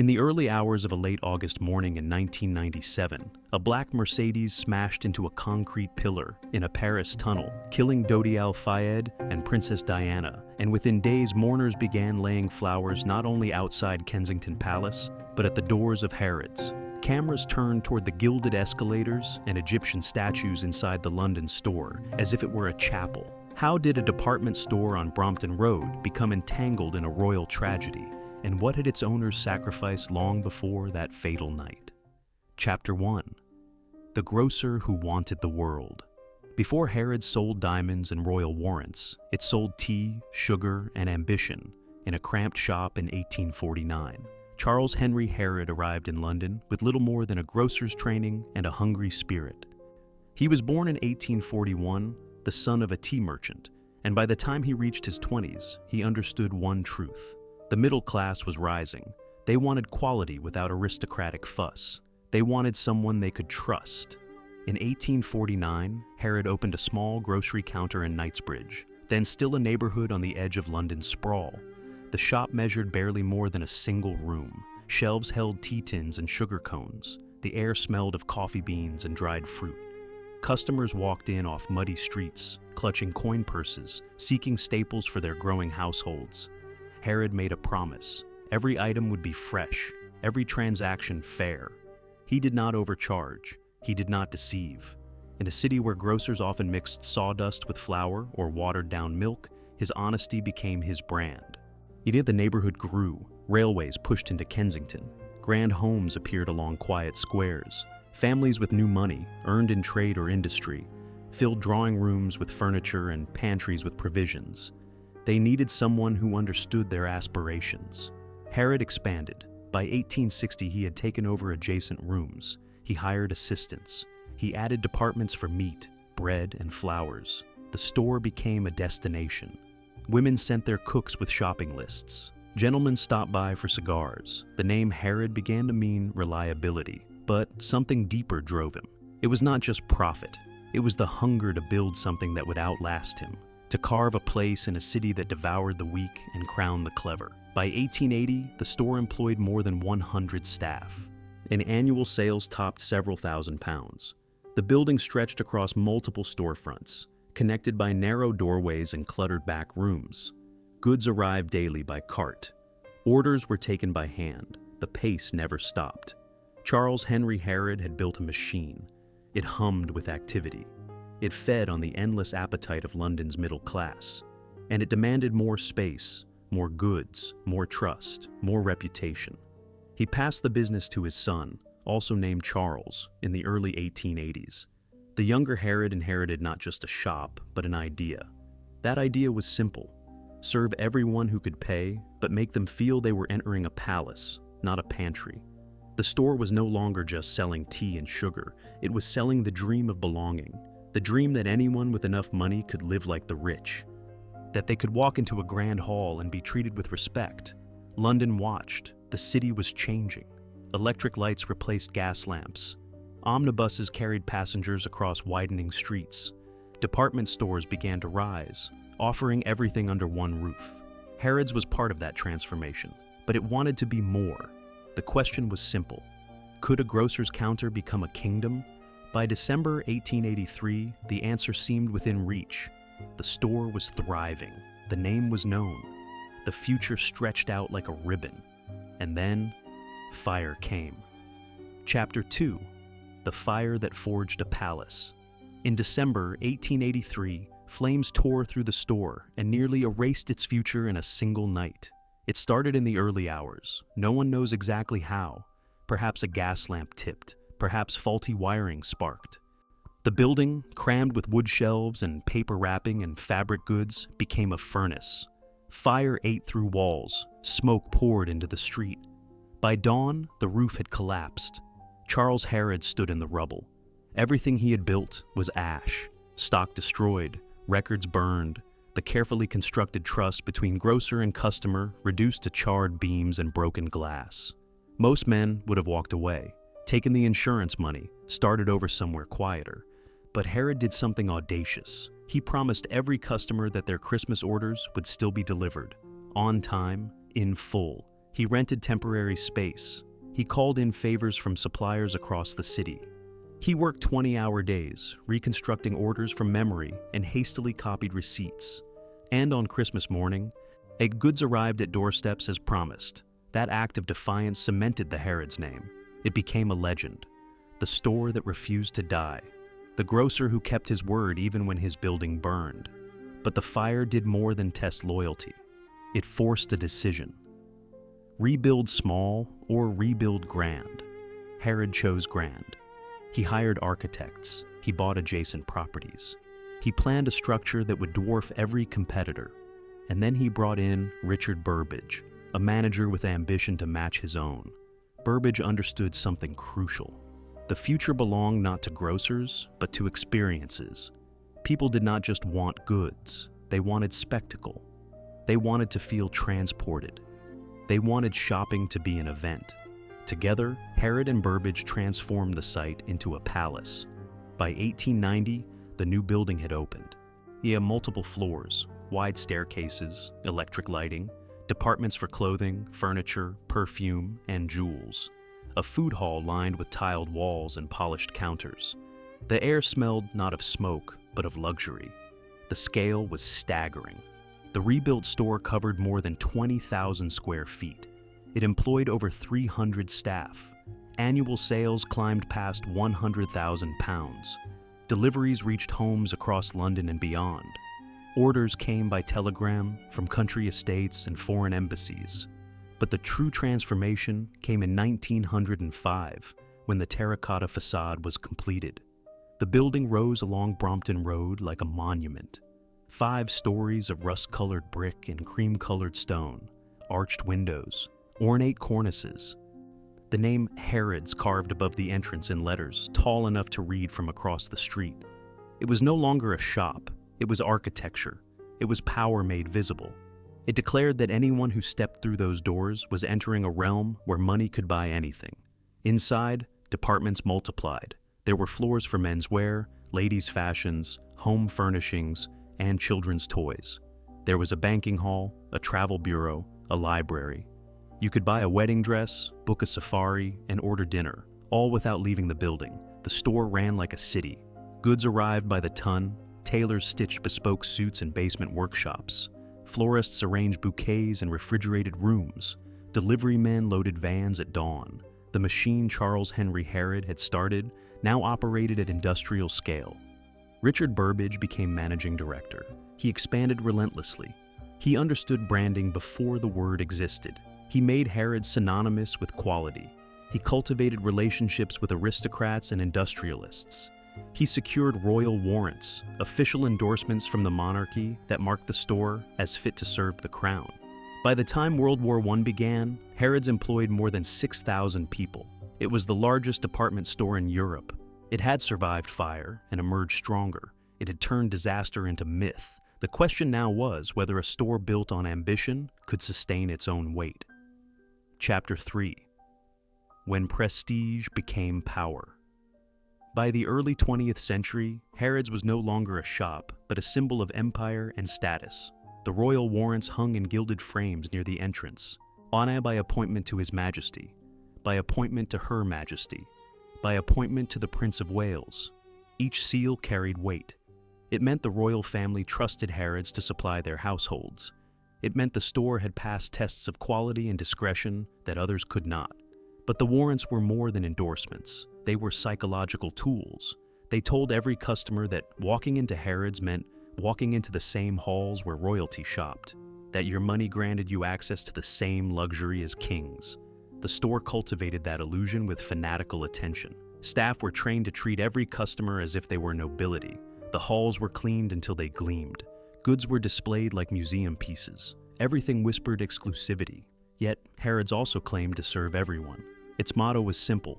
In the early hours of a late August morning in 1997, a black Mercedes smashed into a concrete pillar in a Paris tunnel, killing Dodi Al-Fayed and Princess Diana, and within days mourners began laying flowers not only outside Kensington Palace, but at the doors of Harrods. Cameras turned toward the gilded escalators and Egyptian statues inside the London store, as if it were a chapel. How did a department store on Brompton Road become entangled in a royal tragedy? And what had its owners sacrificed long before that fatal night? Chapter 1. The Grocer Who Wanted the World. Before Harrods sold diamonds and royal warrants, it sold tea, sugar, and ambition in a cramped shop in 1849. Charles Henry Harrod arrived in London with little more than a grocer's training and a hungry spirit. He was born in 1841, the son of a tea merchant, and by the time he reached his 20s, he understood one truth. The middle class was rising. They wanted quality without aristocratic fuss. They wanted someone they could trust. In 1849, Harrod opened a small grocery counter in Knightsbridge, then still a neighborhood on the edge of London's sprawl. The shop measured barely more than a single room. Shelves held tea tins and sugar cones. The air smelled of coffee beans and dried fruit. Customers walked in off muddy streets, clutching coin purses, seeking staples for their growing households. Harrod made a promise. Every item would be fresh, every transaction fair. He did not overcharge. He did not deceive. In a city where grocers often mixed sawdust with flour or watered-down milk, his honesty became his brand. Yet the neighborhood grew. Railways pushed into Kensington. Grand homes appeared along quiet squares. Families with new money, earned in trade or industry, filled drawing rooms with furniture and pantries with provisions. They needed someone who understood their aspirations. Harrod expanded. By 1860, he had taken over adjacent rooms. He hired assistants. He added departments for meat, bread, and flowers. The store became a destination. Women sent their cooks with shopping lists. Gentlemen stopped by for cigars. The name Harrod began to mean reliability, but something deeper drove him. It was not just profit. It was the hunger to build something that would outlast him, to carve a place in a city that devoured the weak and crowned the clever. By 1880, the store employed more than 100 staff, and annual sales topped several thousand pounds. The building stretched across multiple storefronts, connected by narrow doorways and cluttered back rooms. Goods arrived daily by cart. Orders were taken by hand. The pace never stopped. Charles Henry Harrod had built a machine. It hummed with activity. It fed on the endless appetite of London's middle class, and it demanded more space, more goods, more trust, more reputation. He passed the business to his son, also named Charles, in the early 1880s. The younger Harrod inherited not just a shop, but an idea. That idea was simple: serve everyone who could pay, but make them feel they were entering a palace, not a pantry. The store was no longer just selling tea and sugar. It was selling the dream of belonging. The dream that anyone with enough money could live like the rich, that they could walk into a grand hall and be treated with respect. London watched. The city was changing. Electric lights replaced gas lamps. Omnibuses carried passengers across widening streets. Department stores began to rise, offering everything under one roof. Harrods was part of that transformation, but it wanted to be more. The question was simple: could a grocer's counter become a kingdom? By December 1883, the answer seemed within reach. The store was thriving. The name was known. The future stretched out like a ribbon. And then, fire came. Chapter 2. The Fire That Forged a Palace. In December 1883, flames tore through the store and nearly erased its future in a single night. It started in the early hours. No one knows exactly how. Perhaps a gas lamp tipped. Perhaps faulty wiring sparked. The building, crammed with wood shelves and paper wrapping and fabric goods, became a furnace. Fire ate through walls. Smoke poured into the street. By dawn, the roof had collapsed. Charles Harrod stood in the rubble. Everything he had built was ash. Stock destroyed, records burned, the carefully constructed trust between grocer and customer reduced to charred beams and broken glass. Most men would have walked away, taken the insurance money, started over somewhere quieter. But Harrod did something audacious. He promised every customer that their Christmas orders would still be delivered, on time, in full. He rented temporary space. He called in favors from suppliers across the city. He worked 20-hour days, reconstructing orders from memory and hastily copied receipts. And on Christmas morning, goods arrived at doorsteps as promised. That act of defiance cemented the Harrods name. It became a legend. The store that refused to die. The grocer who kept his word even when his building burned. But the fire did more than test loyalty. It forced a decision. Rebuild small or rebuild grand. Harrod chose grand. He hired architects. He bought adjacent properties. He planned a structure that would dwarf every competitor. And then he brought in Richard Burbage, a manager with ambition to match his own. Burbage understood something crucial. The future belonged not to grocers, but to experiences. People did not just want goods. They wanted spectacle. They wanted to feel transported. They wanted shopping to be an event. Together, Harrod and Burbage transformed the site into a palace. By 1890, the new building had opened. It had multiple floors, wide staircases, electric lighting, departments for clothing, furniture, perfume, and jewels. A food hall lined with tiled walls and polished counters. The air smelled not of smoke, but of luxury. The scale was staggering. The rebuilt store covered more than 20,000 square feet. It employed over 300 staff. Annual sales climbed past £100,000. Deliveries reached homes across London and beyond. Orders came by telegram from country estates and foreign embassies. But the true transformation came in 1905, when the terracotta facade was completed. The building rose along Brompton Road like a monument. 5 stories of rust-colored brick and cream-colored stone, arched windows, ornate cornices. The name Harrods carved above the entrance in letters tall enough to read from across the street. It was no longer a shop. It was architecture. It was power made visible. It declared that anyone who stepped through those doors was entering a realm where money could buy anything. Inside, departments multiplied. There were floors for menswear, ladies' fashions, home furnishings, and children's toys. There was a banking hall, a travel bureau, a library. You could buy a wedding dress, book a safari, and order dinner, all without leaving the building. The store ran like a city. Goods arrived by the ton. Tailors stitched bespoke suits in basement workshops. Florists arranged bouquets in refrigerated rooms. Delivery men loaded vans at dawn. The machine Charles Henry Harrod had started now operated at industrial scale. Richard Burbage became managing director. He expanded relentlessly. He understood branding before the word existed. He made Harrods synonymous with quality. He cultivated relationships with aristocrats and industrialists. He secured royal warrants, official endorsements from the monarchy that marked the store as fit to serve the crown. By the time World War I began, Harrods employed more than 6,000 people. It was the largest department store in Europe. It had survived fire and emerged stronger. It had turned disaster into myth. The question now was whether a store built on ambition could sustain its own weight. Chapter 3. When prestige became power. By the early 20th century, Harrods was no longer a shop, but a symbol of empire and status. The royal warrants hung in gilded frames near the entrance. Honor by appointment to His Majesty, by appointment to Her Majesty, by appointment to the Prince of Wales. Each seal carried weight. It meant the royal family trusted Harrods to supply their households. It meant the store had passed tests of quality and discretion that others could not. But the warrants were more than endorsements. They were psychological tools. They told every customer that walking into Harrods meant walking into the same halls where royalty shopped, that your money granted you access to the same luxury as kings. The store cultivated that illusion with fanatical attention. Staff were trained to treat every customer as if they were nobility. The halls were cleaned until they gleamed. Goods were displayed like museum pieces. Everything whispered exclusivity. Yet, Harrods also claimed to serve everyone. Its motto was simple: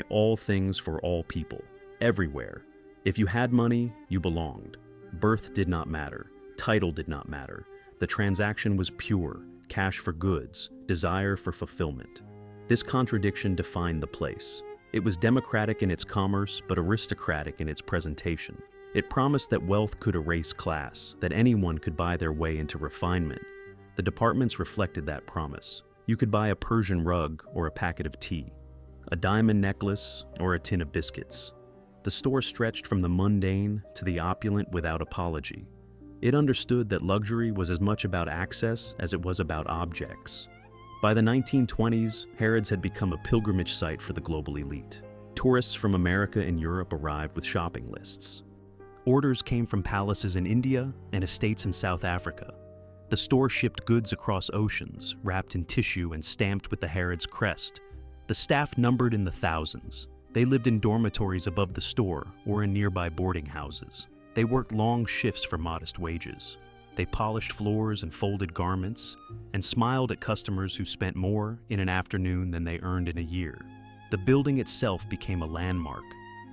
all things for all people, everywhere. If you had money, you belonged. Birth did not matter. Title did not matter. The transaction was pure, cash for goods, desire for fulfillment. This contradiction defined the place. It was democratic in its commerce, but aristocratic in its presentation. It promised that wealth could erase class, that anyone could buy their way into refinement. The departments reflected that promise. You could buy a Persian rug or a packet of tea, a diamond necklace or a tin of biscuits. The store stretched from the mundane to the opulent without apology. It understood that luxury was as much about access as it was about objects. By the 1920s, Harrods had become a pilgrimage site for the global elite. Tourists from America and Europe arrived with shopping lists. Orders came from palaces in India and estates in South Africa. The store shipped goods across oceans, wrapped in tissue and stamped with the Harrods crest. The staff numbered in the thousands. They lived in dormitories above the store or in nearby boarding houses. They worked long shifts for modest wages. They polished floors and folded garments, and smiled at customers who spent more in an afternoon than they earned in a year. The building itself became a landmark.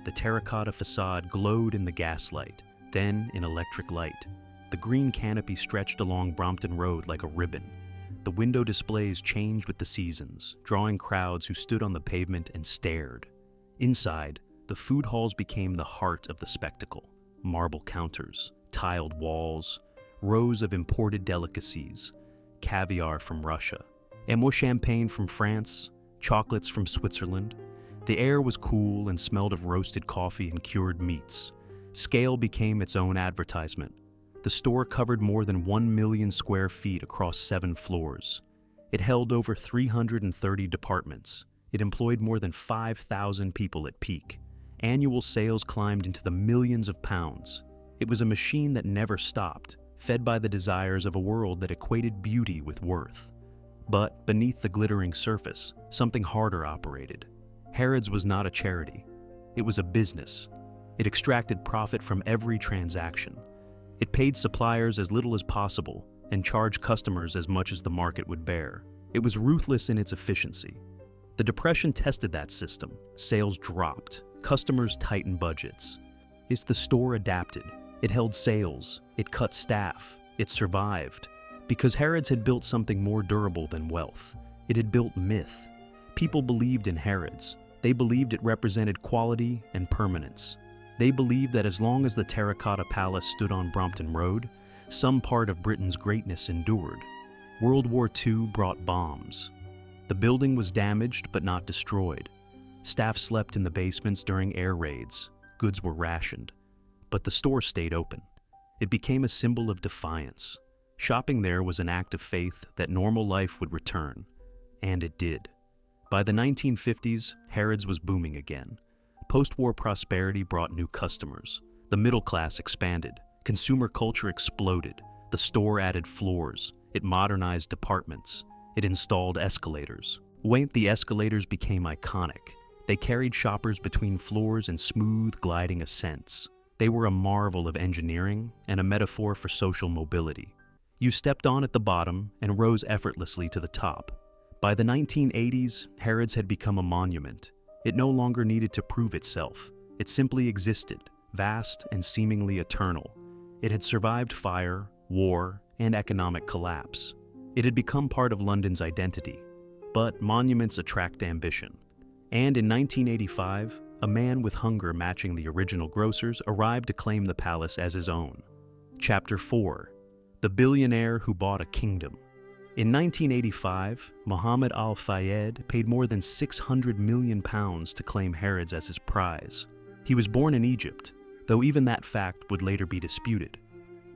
The terracotta facade glowed in the gaslight, then in electric light. The green canopy stretched along Brompton Road like a ribbon. The window displays changed with the seasons, drawing crowds who stood on the pavement and stared. Inside, the food halls became the heart of the spectacle. Marble counters, tiled walls, rows of imported delicacies, caviar from Russia, Emo champagne from France, chocolates from Switzerland. The air was cool and smelled of roasted coffee and cured meats. Scale became its own advertisement. The store covered more than 1 million square feet across 7 floors. It held over 330 departments. It employed more than 5,000 people at peak. Annual sales climbed into the millions of pounds. It was a machine that never stopped, fed by the desires of a world that equated beauty with worth. But beneath the glittering surface, something harder operated. Harrods was not a charity. It was a business. It extracted profit from every transaction. It paid suppliers as little as possible and charged customers as much as the market would bear. It was ruthless in its efficiency. The Depression tested that system. Sales dropped. Customers tightened budgets. As the store adapted, it held sales, it cut staff, it survived. Because Harrods had built something more durable than wealth. It had built myth. People believed in Harrods. They believed it represented quality and permanence. They believed that as long as the Teracotta Palace stood on Brompton Road, some part of Britain's greatness endured. World War II brought bombs. The building was damaged but not destroyed. Staff slept in the basements during air raids. Goods were rationed. But the store stayed open. It became a symbol of defiance. Shopping there was an act of faith that normal life would return. And it did. By the 1950s, Harrods was booming again. Post-war prosperity brought new customers. The middle class expanded. Consumer culture exploded. The store added floors. It modernized departments. It installed escalators. The escalators became iconic. They carried shoppers between floors in smooth, gliding ascents. They were a marvel of engineering and a metaphor for social mobility. You stepped on at the bottom and rose effortlessly to the top. By the 1980s, Harrods had become a monument. It no longer needed to prove itself. It simply existed, vast and seemingly eternal. It had survived fire, war, and economic collapse. It had become part of London's identity. But monuments attract ambition. And in 1985, a man with hunger matching the original grocers arrived to claim the palace as his own. Chapter 4: The Billionaire Who Bought a Kingdom. In 1985, Mohammed Al-Fayed paid more than £600 million to claim Harrods as his prize. He was born in Egypt, though even that fact would later be disputed.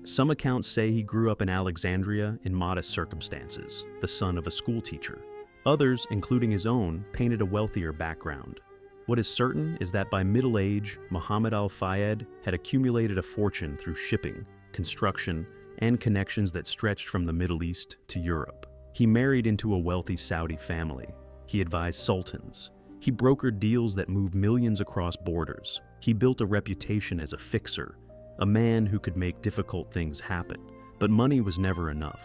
Some accounts say he grew up in Alexandria in modest circumstances, the son of a schoolteacher. Others, including his own, painted a wealthier background. What is certain is that by middle age, Mohammed Al-Fayed had accumulated a fortune through shipping, construction, and connections that stretched from the Middle East to Europe. He married into a wealthy Saudi family. He advised sultans. He brokered deals that moved millions across borders. He built a reputation as a fixer, a man who could make difficult things happen. But money was never enough.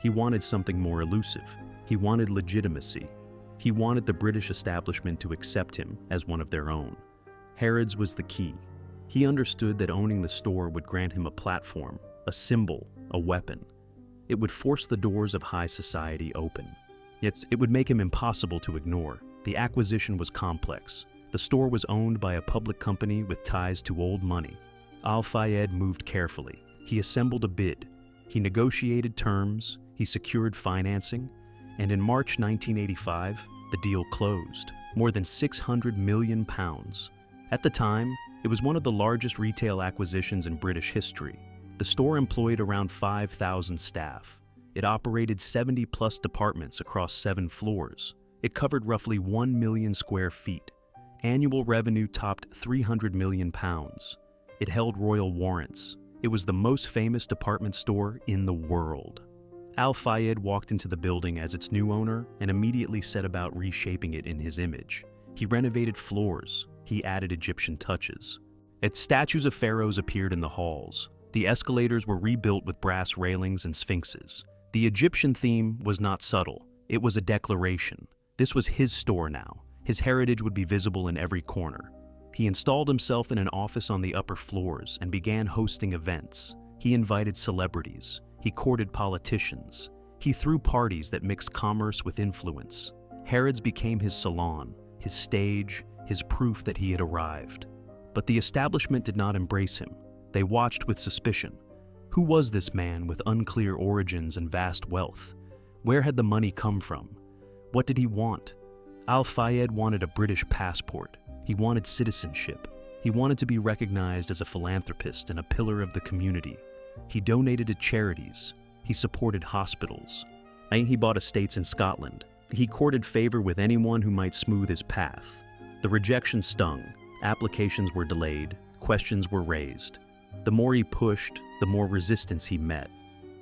He wanted something more elusive. He wanted legitimacy. He wanted the British establishment to accept him as one of their own. Harrods was the key. He understood that owning the store would grant him a platform, a symbol, a weapon. It would force the doors of high society open. Yet it would make him impossible to ignore. The acquisition was complex. The store was owned by a public company with ties to old money. Al-Fayed moved carefully. He assembled a bid. He negotiated terms. He secured financing. and in March 1985, the deal closed. More than £600 million. At the time, it was one of the largest retail acquisitions in British history. The store employed around 5,000 staff. It operated 70-plus departments across 7 floors. It covered roughly 1 million square feet. Annual revenue topped £300 million. It held royal warrants. It was the most famous department store in the world. Al-Fayed walked into the building as its new owner and immediately set about reshaping it in his image. He renovated floors. He added Egyptian touches. Its statues of pharaohs appeared in the halls. The escalators were rebuilt with brass railings and sphinxes. The Egyptian theme was not subtle. It was a declaration. This was his store now. His heritage would be visible in every corner. He installed himself in an office on the upper floors and began hosting events. He invited celebrities. He courted politicians. He threw parties that mixed commerce with influence. Harrods became his salon, his stage, his proof that he had arrived. But the establishment did not embrace him. They watched with suspicion. Who was this man with unclear origins and vast wealth? Where had the money come from? What did he want? Al-Fayed wanted a British passport. He wanted citizenship. He wanted to be recognized as a philanthropist and a pillar of the community. He donated to charities. He supported hospitals. He bought estates in Scotland. He courted favor with anyone who might smooth his path. The rejection stung. Applications were delayed. Questions were raised. The more he pushed, the more resistance he met.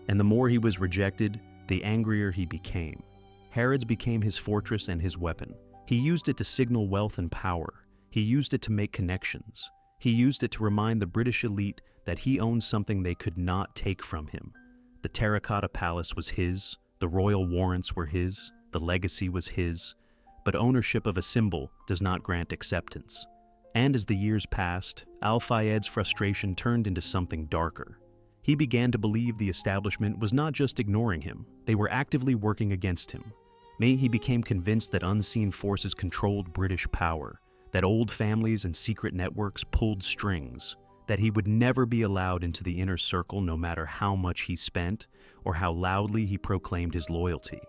And the more he was rejected, the angrier he became. Harrods became his fortress and his weapon. He used it to signal wealth and power. He used it to make connections. He used it to remind the British elite that he owned something they could not take from him. The Teracotta Palace was his, the royal warrants were his, the legacy was his, but ownership of a symbol does not grant acceptance. And as the years passed, Al-Fayed's frustration turned into something darker. He began to believe the establishment was not just ignoring him, they were actively working against him. He became convinced that unseen forces controlled British power, that old families and secret networks pulled strings, that he would never be allowed into the inner circle no matter how much he spent or how loudly he proclaimed his loyalty.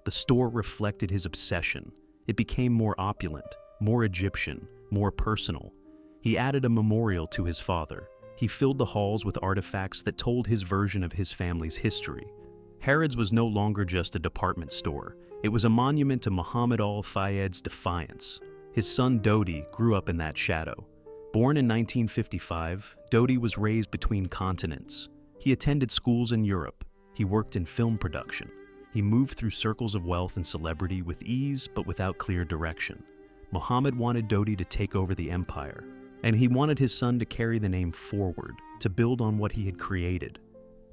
The store reflected his obsession. It became more opulent, more Egyptian, more personal. He added a memorial to his father. He filled the halls with artifacts that told his version of his family's history. Harrods was no longer just a department store. It was a monument to Muhammad Al-Fayed's defiance. His son Dodi grew up in that shadow. Born in 1955, Dodi was raised between continents. He attended schools in Europe. He worked in film production. He moved through circles of wealth and celebrity with ease but without clear direction. Muhammad wanted Dodi to take over the empire, and he wanted his son to carry the name forward, to build on what he had created.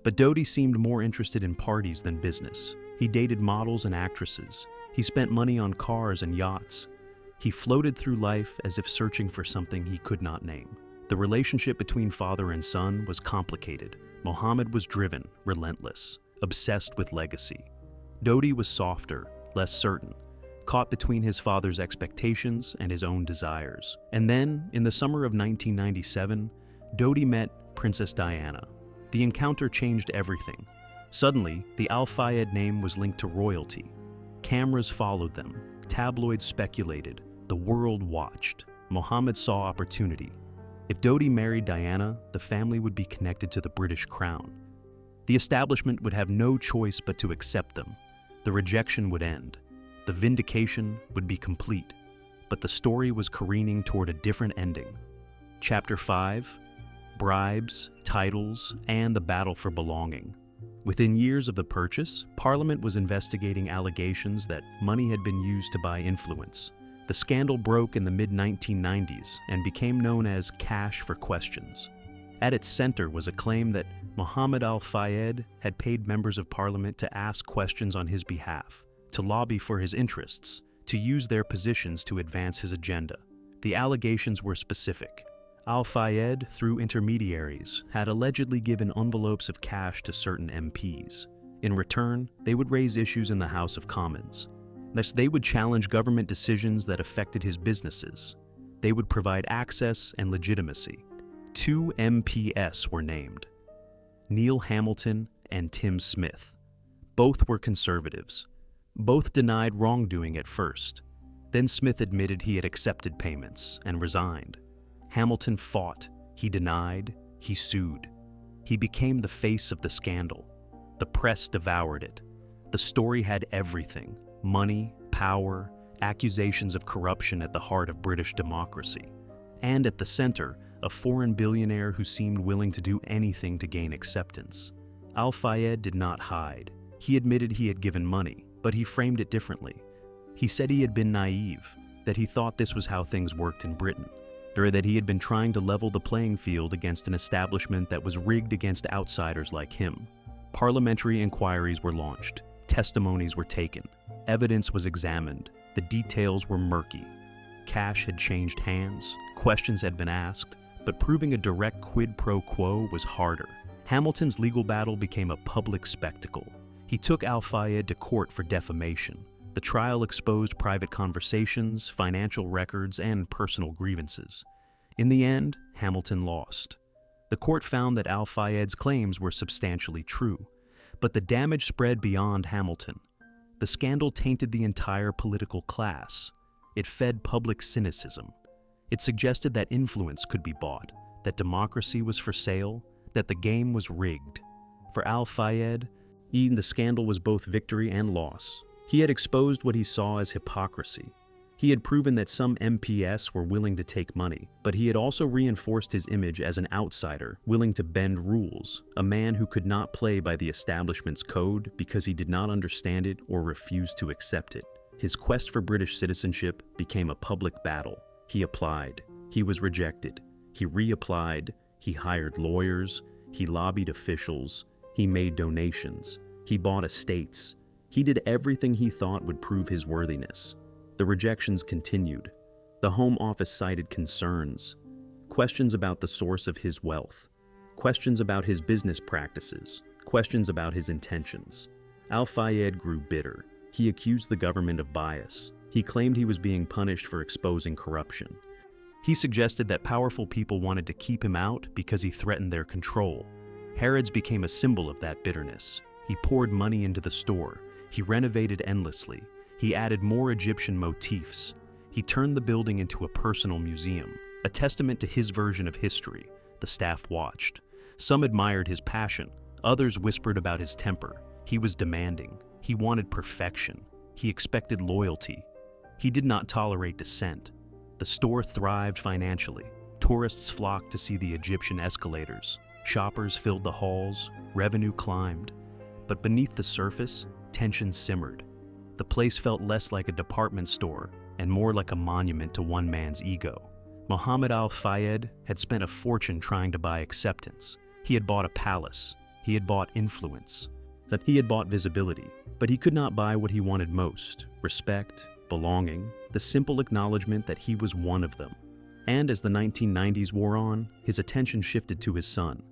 But Dodi seemed more interested in parties than business. He dated models and actresses. He spent money on cars and yachts. He floated through life as if searching for something he could not name. The relationship between father and son was complicated. Muhammad was driven, relentless, obsessed with legacy. Dodi was softer, less certain, caught between his father's expectations and his own desires. And then, in the summer of 1997, Dodi met Princess Diana. The encounter changed everything. Suddenly, the Al-Fayed name was linked to royalty. Cameras followed them. Tabloids speculated. The world watched. Muhammad saw opportunity. If Dodi married Diana, the family would be connected to the British crown. The establishment would have no choice but to accept them. The rejection would end. The vindication would be complete. But the story was careening toward a different ending. Chapter 5: Bribes, Titles, and the Battle for Belonging. Within years of the purchase, Parliament was investigating allegations that money had been used to buy influence. The scandal broke in the mid-1990s and became known as cash for questions. At its center was a claim that Muhammad Al-Fayed had paid members of Parliament to ask questions on his behalf, to lobby for his interests, to use their positions to advance his agenda. The allegations were specific. Al-Fayed, through intermediaries, had allegedly given envelopes of cash to certain MPs. In return, they would raise issues in the House of Commons. Thus, they would challenge government decisions that affected his businesses. They would provide access and legitimacy. 2 MPs were named: Neil Hamilton and Tim Smith. Both were conservatives. Both denied wrongdoing at first. Then Smith admitted he had accepted payments and resigned. Hamilton fought, he denied, he sued. He became the face of the scandal. The press devoured it. The story had everything: money, power, accusations of corruption at the heart of British democracy. And at the center, a foreign billionaire who seemed willing to do anything to gain acceptance. Al-Fayed did not hide. He admitted he had given money, but he framed it differently. He said he had been naive, that he thought this was how things worked in Britain, or that he had been trying to level the playing field against an establishment that was rigged against outsiders like him. Parliamentary inquiries were launched. Testimonies were taken. Evidence was examined. The details were murky. Cash had changed hands. Questions had been asked. But proving a direct quid pro quo was harder. Hamilton's legal battle became a public spectacle. He took Al-Fayed to court for defamation. The trial exposed private conversations, financial records, and personal grievances. In the end, Hamilton lost. The court found that Al-Fayed's claims were substantially true, but the damage spread beyond Hamilton. The scandal tainted the entire political class. It fed public cynicism. It suggested that influence could be bought, that democracy was for sale, that the game was rigged. For Al-Fayed, the scandal was both victory and loss. He had exposed what he saw as hypocrisy. He had proven that some MPs were willing to take money, but he had also reinforced his image as an outsider, willing to bend rules, a man who could not play by the establishment's code because he did not understand it or refused to accept it. His quest for British citizenship became a public battle. He applied. He was rejected. He reapplied. He hired lawyers. He lobbied officials. He made donations. He bought estates. He did everything he thought would prove his worthiness. The rejections continued. The Home Office cited concerns, questions about the source of his wealth, questions about his business practices, questions about his intentions. Al-Fayed grew bitter. He accused the government of bias. He claimed he was being punished for exposing corruption. He suggested that powerful people wanted to keep him out because he threatened their control. Harrods became a symbol of that bitterness. He poured money into the store. He renovated endlessly. He added more Egyptian motifs. He turned the building into a personal museum, a testament to his version of history. The staff watched. Some admired his passion. Others whispered about his temper. He was demanding. He wanted perfection. He expected loyalty. He did not tolerate dissent. The store thrived financially. Tourists flocked to see the Egyptian escalators. Shoppers filled the halls. Revenue climbed. But beneath the surface, tension simmered. The place felt less like a department store and more like a monument to one man's ego. Mohammed Al-Fayed had spent a fortune trying to buy acceptance. He had bought a palace. He had bought influence. He had bought visibility. But he could not buy what he wanted most: respect, belonging, the simple acknowledgement that he was one of them. And as the 1990s wore on, his attention shifted to his son.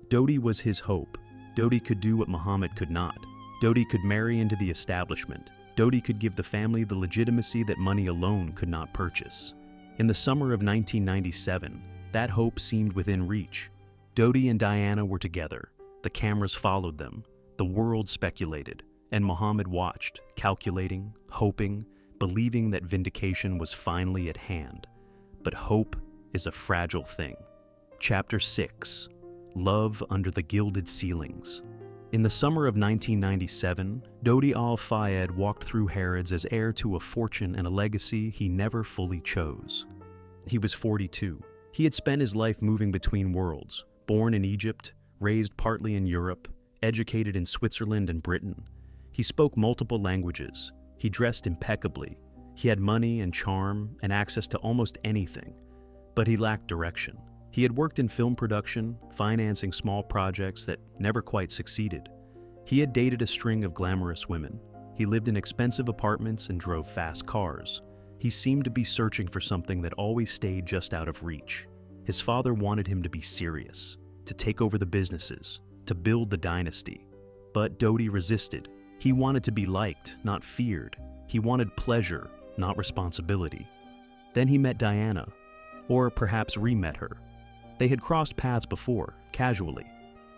Dodi was his hope. Dodi could do what Mohammed could not. Dodi could marry into the establishment. Dodi could give the family the legitimacy that money alone could not purchase. In the summer of 1997, that hope seemed within reach. Dodi and Diana were together. The cameras followed them. The world speculated, and Mohammed watched, calculating, hoping, believing that vindication was finally at hand. But hope is a fragile thing. Chapter 6: Love Under the Gilded Ceilings. In the summer of 1997, Dodi Al-Fayed walked through Harrods as heir to a fortune and a legacy he never fully chose. He was 42. He had spent his life moving between worlds, born in Egypt, raised partly in Europe, educated in Switzerland and Britain. He spoke multiple languages. He dressed impeccably. He had money and charm and access to almost anything. But he lacked direction. He had worked in film production, financing small projects that never quite succeeded. He had dated a string of glamorous women. He lived in expensive apartments and drove fast cars. He seemed to be searching for something that always stayed just out of reach. His father wanted him to be serious, to take over the businesses, to build the dynasty. But Dodi resisted. He wanted to be liked, not feared. He wanted pleasure, not responsibility. Then he met Diana, or perhaps re-met her. They had crossed paths before, casually,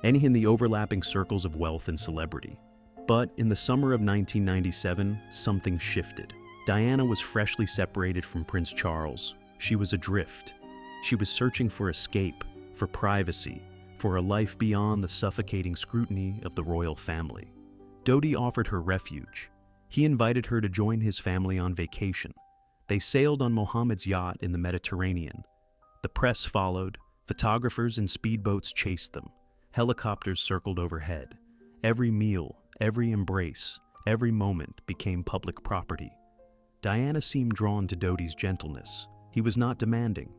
and in the overlapping circles of wealth and celebrity. But in the summer of 1997, something shifted. Diana was freshly separated from Prince Charles. She was adrift. She was searching for escape, for privacy, for a life beyond the suffocating scrutiny of the royal family. Dodi offered her refuge. He invited her to join his family on vacation. They sailed on Mohammed's yacht in the Mediterranean. The press followed. Photographers and speedboats chased them. Helicopters circled overhead. Every meal, every embrace, every moment became public property. Diana seemed drawn to Dodi's gentleness. He was not demanding.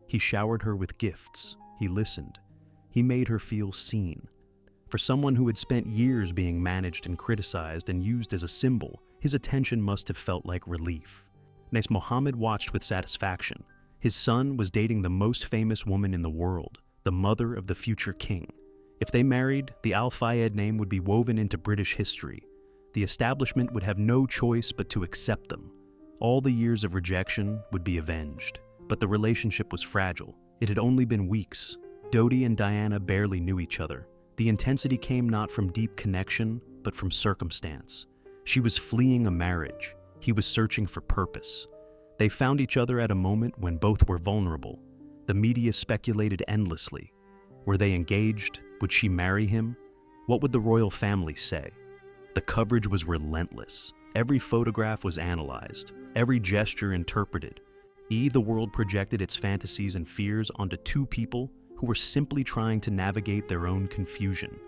He showered her with gifts. He listened. He made her feel seen. For someone who had spent years being managed and criticized and used as a symbol, his attention must have felt like relief. Next, Mohammed watched with satisfaction. His son was dating the most famous woman in the world, the mother of the future king. If they married, the Al-Fayed name would be woven into British history. The establishment would have no choice but to accept them. All the years of rejection would be avenged. But the relationship was fragile. It had only been weeks. Dodi and Diana barely knew each other. The intensity came not from deep connection, but from circumstance. She was fleeing a marriage. He was searching for purpose. They found each other at a moment when both were vulnerable. The media speculated endlessly. Were they engaged? Would she marry him? What would the royal family say? The coverage was relentless. Every photograph was analyzed, every gesture interpreted. The world projected its fantasies and fears onto two people who were simply trying to navigate their own confusion.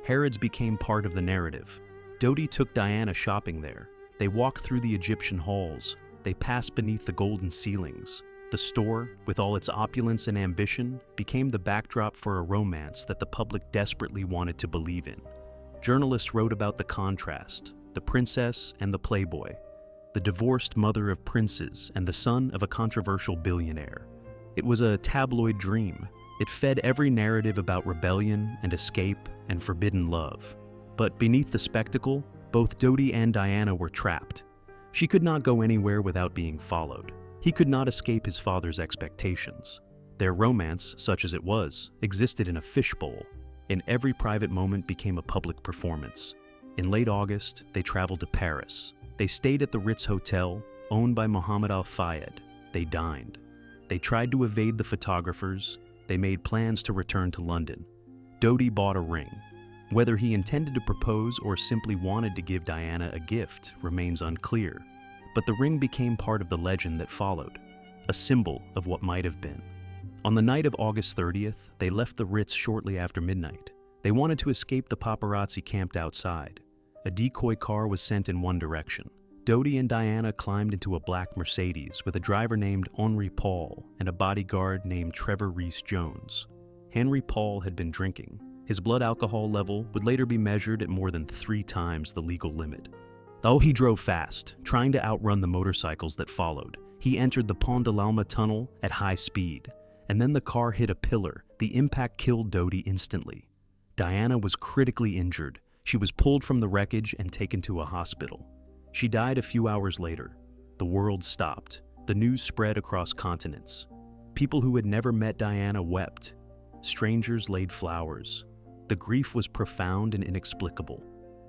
Harrods became part of the narrative. Dodi took Diana shopping there. They walked through the Egyptian halls. They passed beneath the golden ceilings. The store, with all its opulence and ambition, became the backdrop for a romance that the public desperately wanted to believe in. Journalists wrote about the contrast, the princess and the playboy, the divorced mother of princes and the son of a controversial billionaire. It was a tabloid dream. It fed every narrative about rebellion and escape and forbidden love. But beneath the spectacle, both Dodi and Diana were trapped. She could not go anywhere without being followed. He could not escape his father's expectations. Their romance, such as it was, existed in a fishbowl, and every private moment became a public performance. In late August, they traveled to Paris. They stayed at the Ritz Hotel, owned by Mohammed Al-Fayed. They dined. They tried to evade the photographers. They made plans to return to London. Dodi bought a ring. Whether he intended to propose or simply wanted to give Diana a gift remains unclear. But the ring became part of the legend that followed, a symbol of what might have been. On the night of August 30th, they left the Ritz shortly after midnight. They wanted to escape the paparazzi camped outside. A decoy car was sent in one direction. Dodi and Diana climbed into a black Mercedes with a driver named Henry Paul and a bodyguard named Trevor Rees-Jones. Henry Paul had been drinking. His blood alcohol level would later be measured at more than 3 times the legal limit. Though he drove fast, trying to outrun the motorcycles that followed, he entered the Pont de l'Alma tunnel at high speed, and then the car hit a pillar. The impact killed Dodi instantly. Diana was critically injured. She was pulled from the wreckage and taken to a hospital. She died a few hours later. The world stopped. The news spread across continents. People who had never met Diana wept. Strangers laid flowers. The grief was profound and inexplicable.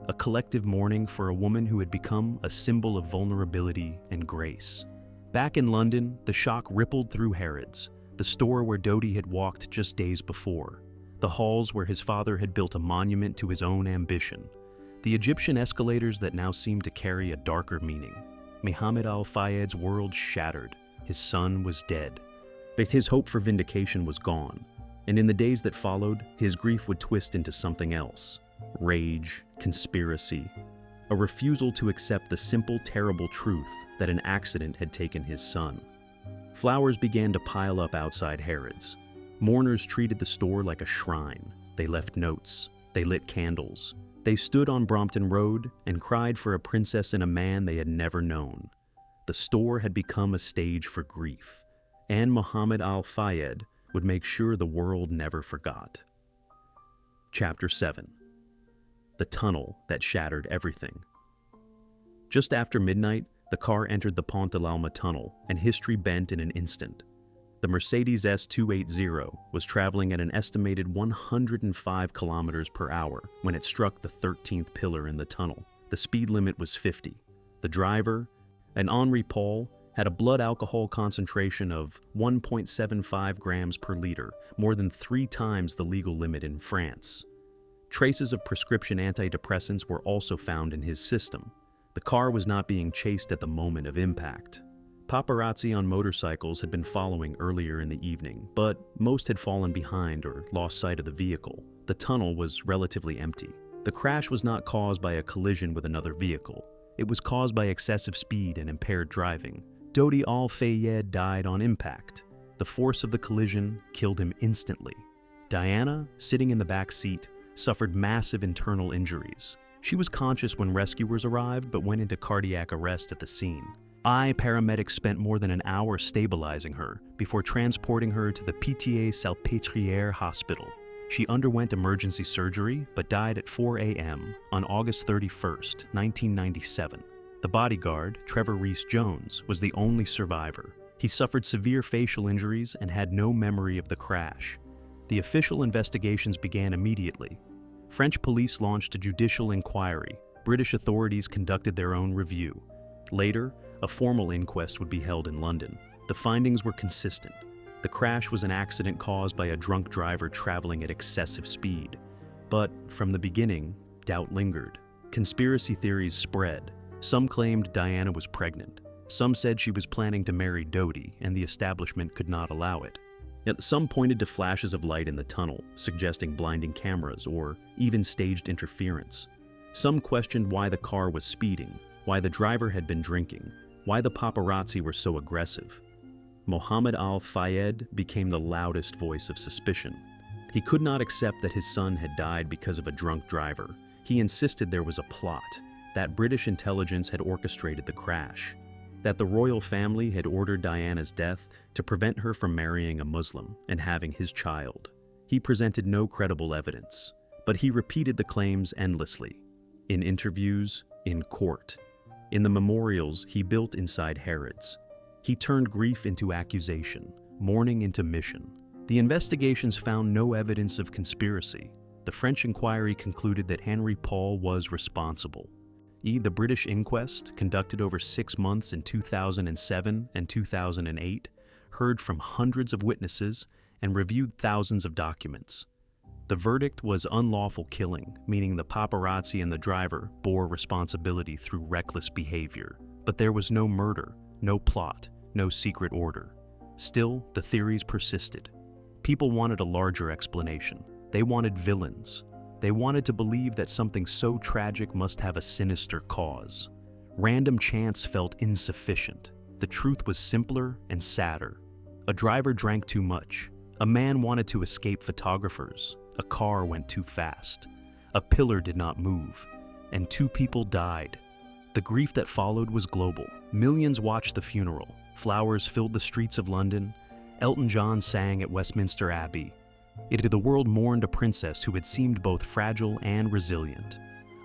A collective mourning for a woman who had become a symbol of vulnerability and grace. Back in London, the shock rippled through Harrods, the store where Dodi had walked just days before, the halls where his father had built a monument to his own ambition, the Egyptian escalators that now seemed to carry a darker meaning. Mohammed Al-Fayed's world shattered. His son was dead. But his hope for vindication was gone, and in the days that followed, his grief would twist into something else. Rage, conspiracy, a refusal to accept the simple, terrible truth that an accident had taken his son. Flowers began to pile up outside Harrods. Mourners treated the store like a shrine. They left notes. They lit candles. They stood on Brompton Road and cried for a princess and a man they had never known. The store had become a stage for grief, and Mohammed Al-Fayed would make sure the world never forgot. Chapter 7. The tunnel that shattered everything. Just after midnight, the car entered the Pont de l'Alma tunnel, and history bent in an instant. The Mercedes S280 was traveling at an estimated 105 kilometers per hour when it struck the 13th pillar in the tunnel. The speed limit was 50. The driver, an Henri Paul, had a blood alcohol concentration of 1.75 grams per liter, more than 3 times the legal limit in France. Traces of prescription antidepressants were also found in his system. The car was not being chased at the moment of impact. Paparazzi on motorcycles had been following earlier in the evening, but most had fallen behind or lost sight of the vehicle. The tunnel was relatively empty. The crash was not caused by a collision with another vehicle. It was caused by excessive speed and impaired driving. Dodi Al-Fayed died on impact. The force of the collision killed him instantly. Diana, sitting in the back seat, suffered massive internal injuries. She was conscious when rescuers arrived but went into cardiac arrest at the scene. Paramedics spent more than an hour stabilizing her before transporting her to the Pitié-Salpêtrière hospital. She underwent emergency surgery but died at 4 a.m. on August 31st, 1997. The bodyguard, Trevor Rees-Jones, was the only survivor. He suffered severe facial injuries and had no memory of the crash. The official investigations began immediately. French police launched a judicial inquiry. British authorities conducted their own review. Later, a formal inquest would be held in London. The findings were consistent. The crash was an accident caused by a drunk driver traveling at excessive speed. But from the beginning, doubt lingered. Conspiracy theories spread. Some claimed Diana was pregnant. Some said she was planning to marry Dodi and the establishment could not allow it. Yet some pointed to flashes of light in the tunnel, suggesting blinding cameras or even staged interference. Some questioned why the car was speeding, why the driver had been drinking, why the paparazzi were so aggressive. Mohammed Al-Fayed became the loudest voice of suspicion. He could not accept that his son had died because of a drunk driver. He insisted there was a plot, that British intelligence had orchestrated the crash, that the royal family had ordered Diana's death to prevent her from marrying a Muslim and having his child. He presented no credible evidence, but he repeated the claims endlessly, in interviews, in court, in the memorials he built inside Harrods. He turned grief into accusation, mourning into mission. The investigations found no evidence of conspiracy. The French inquiry concluded that Henri Paul was responsible. The British inquest, conducted over 6 months in 2007 and 2008, heard from hundreds of witnesses and reviewed thousands of documents. The verdict was unlawful killing, meaning the paparazzi and the driver bore responsibility through reckless behavior. But there was no murder, no plot, no secret order. Still, the theories persisted. People wanted a larger explanation. They wanted villains. They wanted to believe that something so tragic must have a sinister cause. Random chance felt insufficient. The truth was simpler and sadder. A driver drank too much. A man wanted to escape photographers. A car went too fast. A pillar did not move. And 2 people died. The grief that followed was global. Millions watched the funeral. Flowers filled the streets of London. Elton John sang at Westminster Abbey. The world mourned a princess who had seemed both fragile and resilient,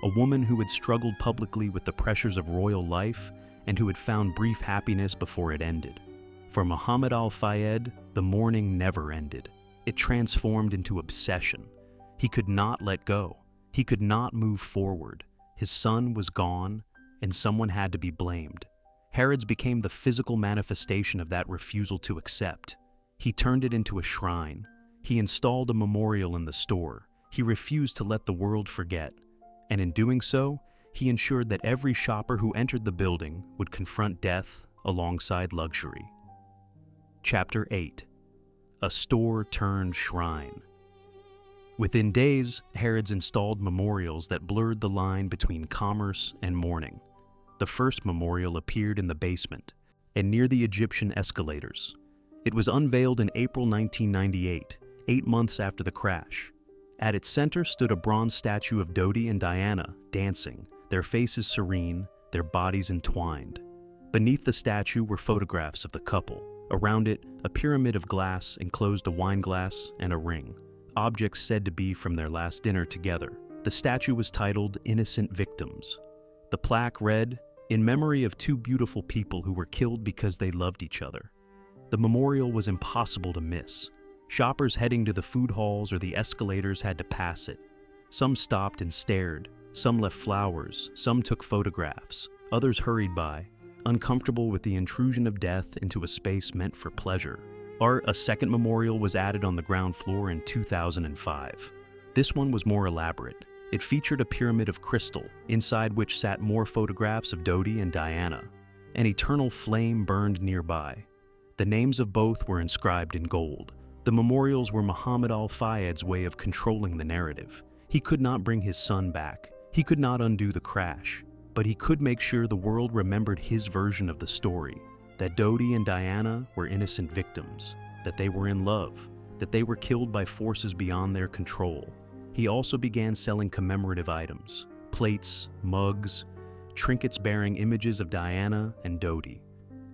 a woman who had struggled publicly with the pressures of royal life and who had found brief happiness before it ended. For Mohammed Al-Fayed, the mourning never ended. It transformed into obsession. He could not let go. He could not move forward. His son was gone, and someone had to be blamed. Harrods became the physical manifestation of that refusal to accept. He turned it into a shrine. He installed a memorial in the store. He refused to let the world forget. And in doing so, he ensured that every shopper who entered the building would confront death alongside luxury. Chapter 8. A store turned shrine. Within days, Harrods installed memorials that blurred the line between commerce and mourning. The first memorial appeared in the basement and near the Egyptian escalators. It was unveiled in April 1998, 8 months after the crash. At its center stood a bronze statue of Dodi and Diana dancing, their faces serene, their bodies entwined. Beneath the statue were photographs of the couple. Around it, a pyramid of glass enclosed a wine glass and a ring, objects said to be from their last dinner together. The statue was titled Innocent Victims. The plaque read, "In memory of 2 beautiful people who were killed because they loved each other." The memorial was impossible to miss. Shoppers heading to the food halls or the escalators had to pass it. Some stopped and stared, some left flowers, some took photographs, others hurried by, uncomfortable with the intrusion of death into a space meant for pleasure. A second memorial was added on the ground floor in 2005. This one was more elaborate. It featured a pyramid of crystal, inside which sat more photographs of Dodi and Diana. An eternal flame burned nearby. The names of both were inscribed in gold. The memorials were Muhammad Al-Fayed's way of controlling the narrative. He could not bring his son back. He could not undo the crash. But he could make sure the world remembered his version of the story, that Dodi and Diana were innocent victims, that they were in love, that they were killed by forces beyond their control. He also began selling commemorative items, plates, mugs, trinkets bearing images of Diana and Dodi.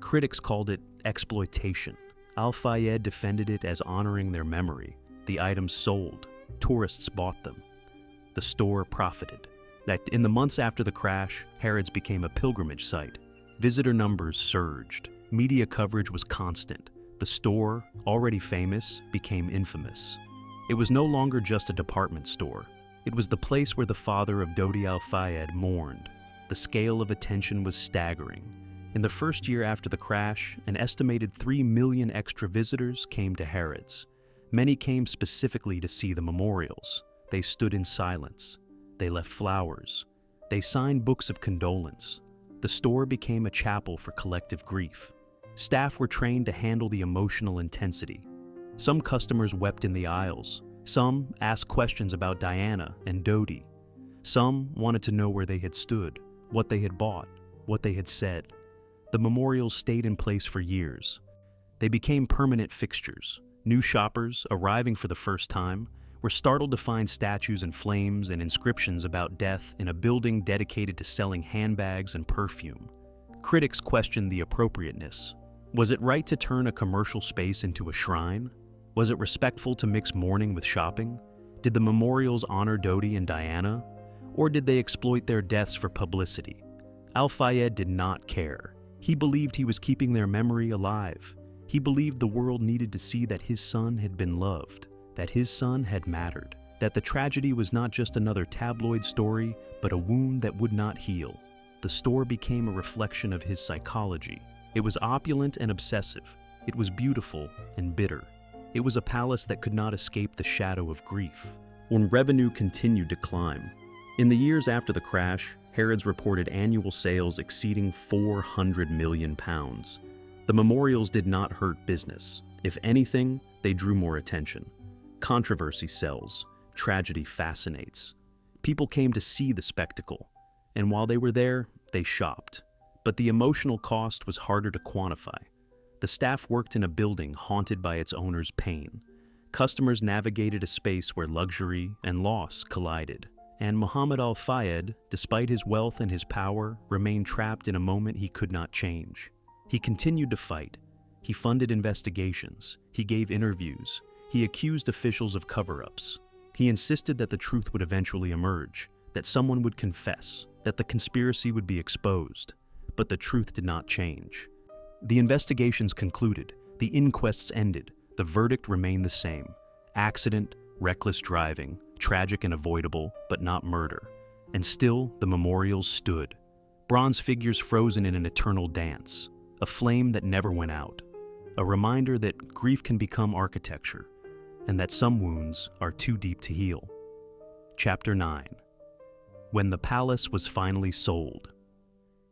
Critics called it exploitation. Al-Fayed defended it as honoring their memory. The items sold. Tourists bought them. The store profited. In the months after the crash, Harrods became a pilgrimage site. Visitor numbers surged. Media coverage was constant. The store, already famous, became infamous. It was no longer just a department store. It was the place where the father of Dodi Al-Fayed mourned. The scale of attention was staggering. In the first year after the crash, an estimated 3 million extra visitors came to Harrods. Many came specifically to see the memorials. They stood in silence. They left flowers. They signed books of condolence. The store became a chapel for collective grief. Staff were trained to handle the emotional intensity. Some customers wept in the aisles. Some asked questions about Diana and Dodi. Some wanted to know where they had stood, what they had bought, what they had said. The memorials stayed in place for years. They became permanent fixtures. New shoppers, arriving for the first time, were startled to find statues in flames and inscriptions about death in a building dedicated to selling handbags and perfume. Critics questioned the appropriateness. Was it right to turn a commercial space into a shrine? Was it respectful to mix mourning with shopping? Did the memorials honor Dodi and Diana? Or did they exploit their deaths for publicity? Al-Fayed did not care. He believed he was keeping their memory alive. He believed the world needed to see that his son had been loved, that his son had mattered, that the tragedy was not just another tabloid story, but a wound that would not heal. The store became a reflection of his psychology. It was opulent and obsessive. It was beautiful and bitter. It was a palace that could not escape the shadow of grief. When revenue continued to climb. In the years after the crash, Harrods reported annual sales exceeding £400 million. The memorials did not hurt business. If anything, they drew more attention. Controversy sells. Tragedy fascinates. People came to see the spectacle, and while they were there, they shopped. But the emotional cost was harder to quantify. The staff worked in a building haunted by its owner's pain. Customers navigated a space where luxury and loss collided. And Muhammad Al-Fayed, despite his wealth and his power, remained trapped in a moment he could not change. He continued to fight. He funded investigations. He gave interviews. He accused officials of cover-ups. He insisted that the truth would eventually emerge, that someone would confess, that the conspiracy would be exposed. But the truth did not change. The investigations concluded. The inquests ended. The verdict remained the same. Accident, reckless driving, tragic and avoidable, but not murder. And still, the memorials stood. Bronze figures frozen in an eternal dance. A flame that never went out. A reminder that grief can become architecture, and that some wounds are too deep to heal. Chapter 9. When the palace was finally sold.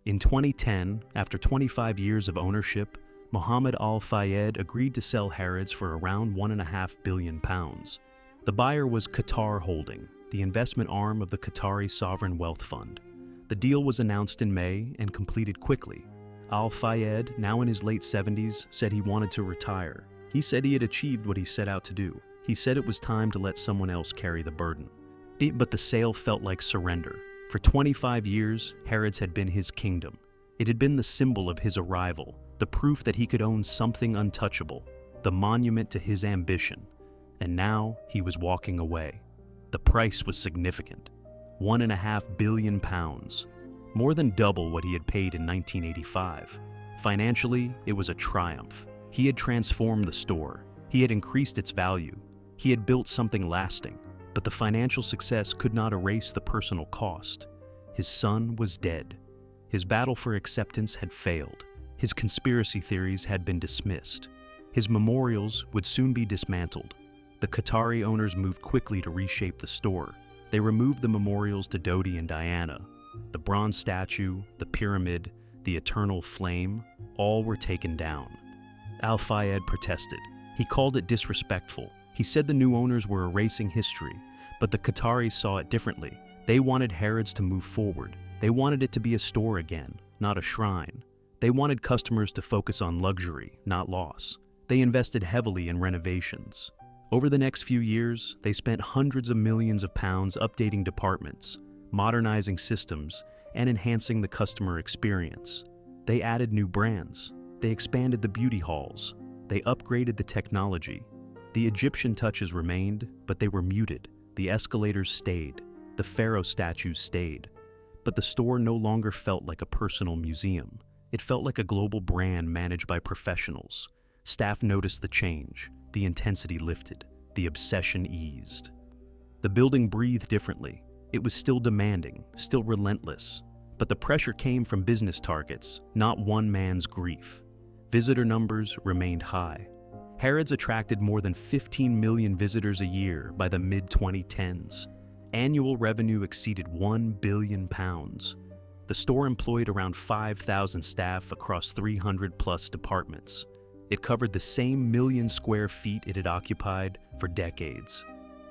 In 2010, after 25 years of ownership, Muhammad Al-Fayed agreed to sell Harrods for around £1.5 billion. The buyer was Qatar Holding, the investment arm of the Qatari Sovereign Wealth Fund. The deal was announced in May and completed quickly. Al-Fayed, now in his late 70s, said he wanted to retire. He said he had achieved what he set out to do. He said it was time to let someone else carry the burden. But the sale felt like surrender. For 25 years, Harrods had been his kingdom. It had been the symbol of his arrival, the proof that he could own something untouchable, the monument to his ambition. And now he was walking away. The price was significant. £1.5 billion, more than double what he had paid in 1985. Financially, it was a triumph. He had transformed the store. He had increased its value. He had built something lasting. But the financial success could not erase the personal cost. His son was dead. His battle for acceptance had failed. His conspiracy theories had been dismissed. His memorials would soon be dismantled. The Qatari owners moved quickly to reshape the store. They removed the memorials to Dodi and Diana. The bronze statue, the pyramid, the eternal flame, all were taken down. Al-Fayed protested. He called it disrespectful. He said the new owners were erasing history, but the Qataris saw it differently. They wanted Harrods to move forward. They wanted it to be a store again, not a shrine. They wanted customers to focus on luxury, not loss. They invested heavily in renovations. Over the next few years, they spent hundreds of millions of pounds updating departments, modernizing systems, and enhancing the customer experience. They added new brands. They expanded the beauty halls. They upgraded the technology. The Egyptian touches remained, but they were muted. The escalators stayed. The pharaoh statues stayed. But the store no longer felt like a personal museum. It felt like a global brand managed by professionals. Staff noticed the change. The intensity lifted. The obsession eased. The building breathed differently. It was still demanding, still relentless. But the pressure came from business targets, not one man's grief. Visitor numbers remained high. Harrods attracted more than 15 million visitors a year by the mid-2010s. Annual revenue exceeded £1 billion. The store employed around 5,000 staff across 300-plus departments. It covered the same million square feet it had occupied for decades.